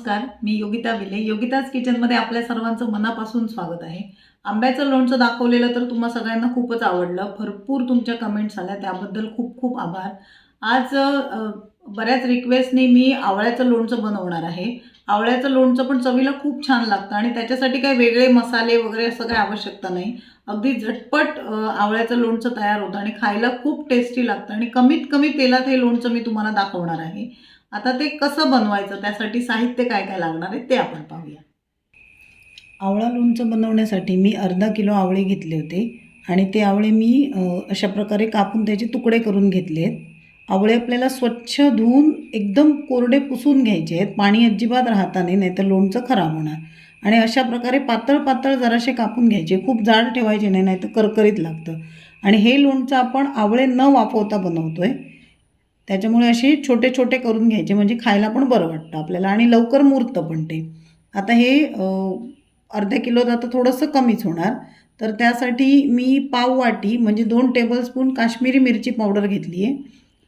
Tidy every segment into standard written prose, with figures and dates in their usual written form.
नमस्कार, मी योगिता विले. योगिताच किचनमध्ये आपल्या सर्वांचं मनापासून स्वागत आहे. आंब्याचं लोणचं दाखवलेलं तर तुम्हा सगळ्यांना खूपच आवडलं. भरपूर तुमच्या कमेंट्स आल्या, त्याबद्दल खूप खूप आभार. आज बऱ्याच रिक्वेस्टनी मी आवळ्याचं लोणचं बनवणार आहे. आवळ्याचं लोणचं पण चवीला खूप छान लागतं आणि त्याच्यासाठी काही वेगळे मसाले वगैरे असं काही आवश्यकता नाही. अगदी झटपट आवळ्याचं लोणचं तयार होतं आणि खायला खूप टेस्टी लागतं आणि कमीत कमी तेलात हे लोणचं मी तुम्हाला दाखवणार आहे. आता ते कसं बनवायचं, त्यासाठी साहित्य काय काय लागणार आहे ते आपण पाहूया. आवळा लोणचं बनवण्यासाठी मी अर्धा किलो आवळे घेतले होते आणि ते आवळे मी अशा प्रकारे कापून त्याचे तुकडे करून घेतले आहेत. आवळे आपल्याला स्वच्छ धुवून एकदम कोरडे पुसून घ्यायचे आहेत, पाणी अजिबात राहता नाही तर लोणचं खराब होणार. आणि अशा प्रकारे पातळ पातळ जरासे कापून घ्यायचे, खूप जाड ठेवायचे नाही तर करकरीत लागतं. आणि हे लोणचं आपण आवळे न वाफवता बनवतो आहे, त्याच्यामुळे असे छोटे छोटे करून घ्यायचे, म्हणजे खायला पण बरं वाटतं आपल्याला आणि लवकर मुरतं पण ते. आता हे अर्ध्या किलोत आता थोडंसं कमीच होणार, तर त्यासाठी मी पाव वाटी म्हणजे 2 टेबलस्पून काश्मीरी मिरची पावडर घेतली आहे.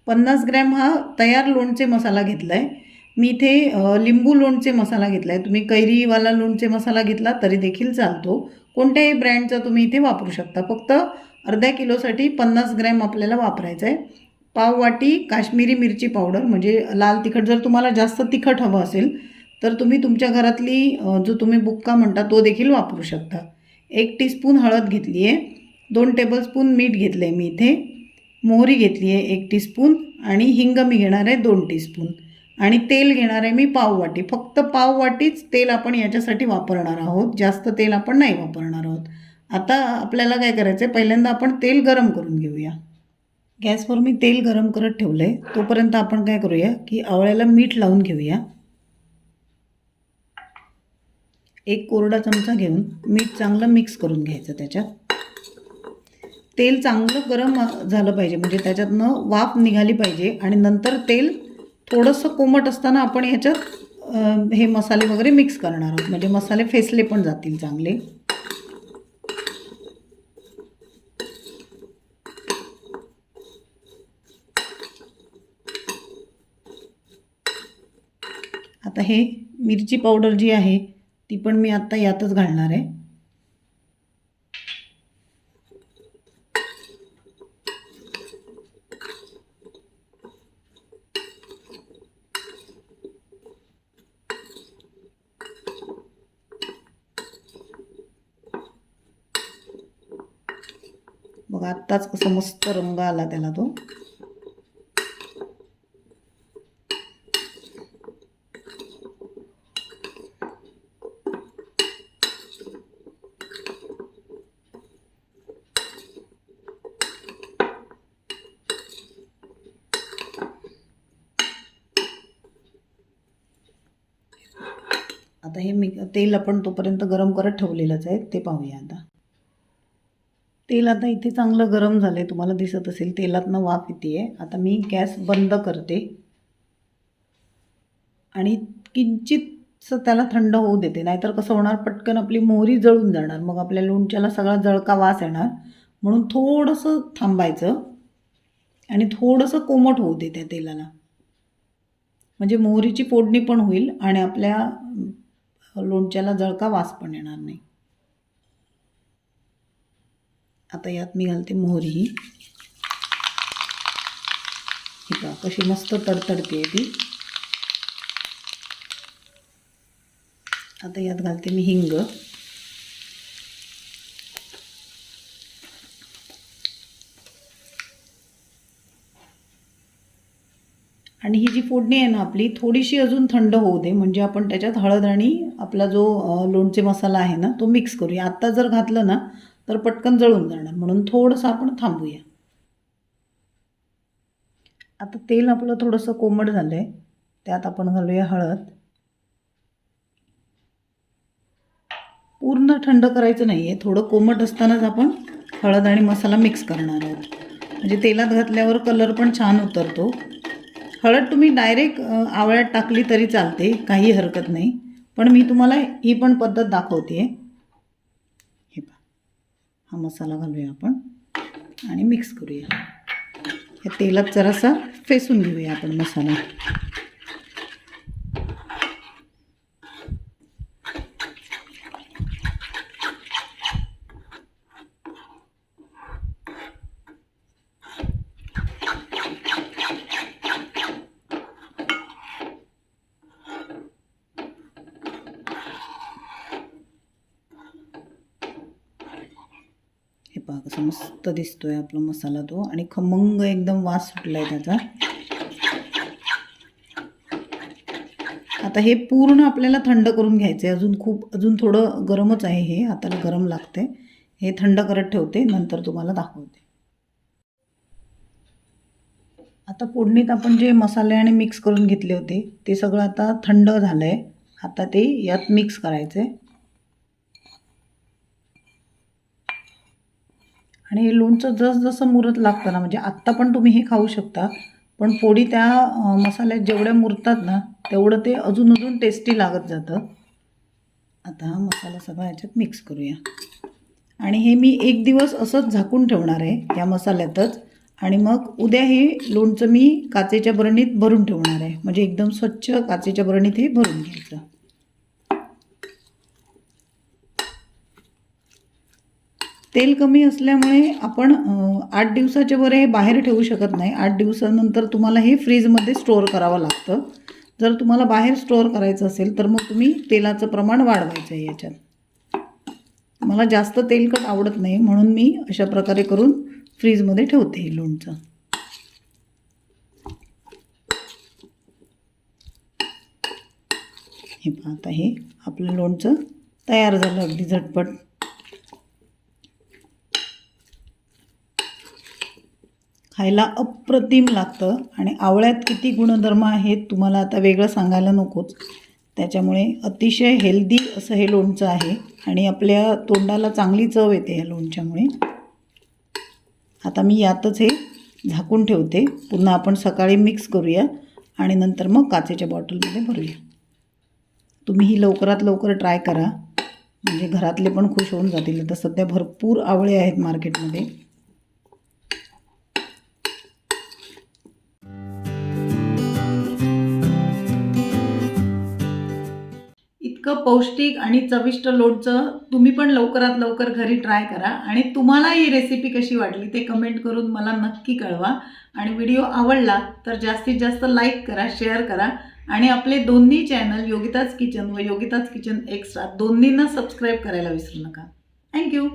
50 ग्रॅम हा तयार लोणचे मसाला घेतला आहे. मी इथे लिंबू लोणचे मसाला घेतला आहे. तुम्ही कैरीवाला लोणचे मसाला घेतला तरी देखील चालतो, कोणत्याही ब्रँडचा तुम्ही इथे वापरू शकता. फक्त अर्ध्या किलोसाठी 50 ग्रॅम आपल्याला वापरायचं आहे. पाव वाटी काश्मीरी मिरची पावडर, म्हणजे लाल तिखट. जर तुम्हाला जास्त तिखट हवं असेल तर तुम्ही तुमच्या घरातली जो तुम्ही बुक्का म्हणता तो देखील वापरू शकता. 1 टीस्पून हळद घेतली आहे. 2 टेबलस्पून मीठ घेतलं आहे मी इथे. मोहरी घेतली आहे 1 टीस्पून आणि हिंग मी घेणार आहे 2 टीस्पून. आणि तेल घेणार आहे मी पाव वाटी. फक्त पाव वाटीच तेल आपण याच्यासाठी वापरणार आहोत, जास्त तेल आपण नाही वापरणार आहोत. आता आपल्याला काय करायचं आहे, पहिल्यांदा आपण तेल गरम करून घेऊया. गॅसवर मी तेल गरम करत ठेवलं आहे. तोपर्यंत आपण काय करूया की आवळ्याला मीठ लावून घेऊया. 1 कोरडा चमचा घेऊन मीठ चांगलं मिक्स करून घ्यायचं त्याच्यात. तेल चांगलं गरम झालं पाहिजे, म्हणजे त्याच्यातनं वाफ निघाली पाहिजे. आणि नंतर तेल थोडंसं कोमट असताना आपण ह्याच्यात हे मसाले वगैरे मिक्स करणार आहोत, म्हणजे मसाले फेसले पण जातील चांगले. आता हे मिरची पावडर जी आहे ती पण मी आत्ता यातच घालणार आहे. बघा आत्ताच कसं मस्त रंग आला त्याला तो. आता हे तेल आपण तोपर्यंत गरम करत ठेवलेलंच आहे, ते पाहूया आता. तेल आता इथे चांगलं गरम झालं आहे, तुम्हाला दिसत असेल तेलातनं वाफ येते आहे. आता मी गॅस बंद करते आणि किंचितसं त्याला थंड होऊ देते, नाहीतर कसं होणार, पटकन आपली मोहरी जळून जाणार, मग आपल्या लोणच्याला सगळा जळका वास येणार. म्हणून थोडंसं थांबायचं आणि थोडंसं कोमट होऊ दे त्या तेलाला, म्हणजे मोहरीची फोडणी पण होईल आणि आपल्या लोणच्याला जळका वास पण येणार नाही. आता यात मी घालते मोहरी. ही पहा कशी मस्त तडतडते ती. आता यात घालते मी हिंग. आणि ही जी फोडणी आहे ना आपली, थोडीशी अजून थंड होऊ दे, म्हणजे आपण त्याच्यात हळद आणि आपला जो लोणचे मसाला आहे ना तो मिक्स करूया. आत्ता जर घातलं ना तर पटकन जळून जाणार, म्हणून थोडंसं आपण थांबूया. आता तेल आपलं थोडंसं कोमट झालं आहे, त्यात आपण घालूया हळद. पूर्ण थंड करायचं नाही आहे, थोडं कोमट असतानाच आपण हळद आणि मसाला मिक्स करणार आहोत, म्हणजे तेलात घातल्यावर कलर पण छान उतरतो. हळद तुम्ही डायरेक्ट आवळ्यात टाकली तरी चालते, काही हरकत नाही, पण मी तुम्हाला ही पण पद्धत दाखवते. हे पहा, हा मसाला घालूया आपण आणि मिक्स करूया. या तेलात जरासा फेसून घेऊया आपण मसाला. पहा कसं मस्त दिसतोय आपला मसाला तो, आणि खमंग एकदम वास सुटला आहे त्याचा. आता हे पूर्ण आपल्याला थंड करून घ्यायचं आहे. अजून थोडं गरमच आहे, हे हाताला गरम लागते. हे थंड करत ठेवते, नंतर तुम्हाला दाखवते. आता फोडणीत आपण जे मसाले आणि मिक्स करून घेतले होते ते सगळं आता थंड झालं आहे. आता ते यात मिक्स करायचं आहे. आणि हे लोणचं जसं मुरत लागतं ना, म्हणजे आत्ता पण तुम्ही हे खाऊ शकता, पण पोळी त्या मसाल्यात जेवढ्या मुरतात ना तेवढं ते अजून टेस्टी लागत जातं. आता हा मसाला सगळा याच्यात मिक्स करूया. आणि हे मी 1 दिवस असंच झाकून ठेवणार आहे या मसाल्यातच. आणि मग उद्या हे लोणचं मी काचेच्या बरणीत भरून ठेवणार आहे. म्हणजे एकदम स्वच्छ काचेच्या बरणीत हे भरून घ्यायचं. तेल कमी असल्यामुळे आपण 8 दिवसाच्या वर हे बाहेर ठेवू शकत नाही. 8 दिवसानंतर तुम्हाला हे फ्रीजमध्ये स्टोअर करावं लागतं. जर तुम्हाला बाहेर स्टोअर करायचं असेल तर मग तुम्ही तेलाचं प्रमाण वाढवायचं आहे याच्यात. मला जास्त तेलकट आवडत नाही, म्हणून मी अशा प्रकारे करून फ्रीजमध्ये ठेवते हे लोणचं. हे पहा, आता हे आपलं लोणचं तयार झालं अगदी झटपट. खायला अप्रतिम लागतं. आणि आवळ्यात किती गुणधर्म आहेत तुम्हाला आता वेगळं सांगायला नकोच. त्याच्यामुळे अतिशय हेल्दी असं हे लोणचं आहे आणि आपल्या तोंडाला चांगली चव येते ह्या लोणच्यामुळे. आता मी यातच हे झाकून ठेवते. पुन्हा आपण सकाळी मिक्स करूया आणि नंतर मग काचेच्या बॉटलमध्ये भरूया. तुम्हीही लवकरात लवकर ट्राय करा, म्हणजे घरातले पण खुश होऊन जातील. आता सध्या भरपूर आवळे आहेत मार्केटमध्ये. इतकं पौष्टिक आणि चविष्ट लोणचं तुम्ही पण लवकरात लवकर घरी ट्राय करा. आणि तुम्हाला ही रेसिपी कशी वाटली ते कमेंट करून मला नक्की कळवा. आणि व्हिडिओ आवडला तर जास्तीत जास्त लाईक करा, शेअर करा. आणि आपले दोन्ही चॅनल योगिताज किचन व योगिताज किचन एक्स्ट्रा दोन्हींना सबस्क्राईब करायला विसरू नका. थँक्यू.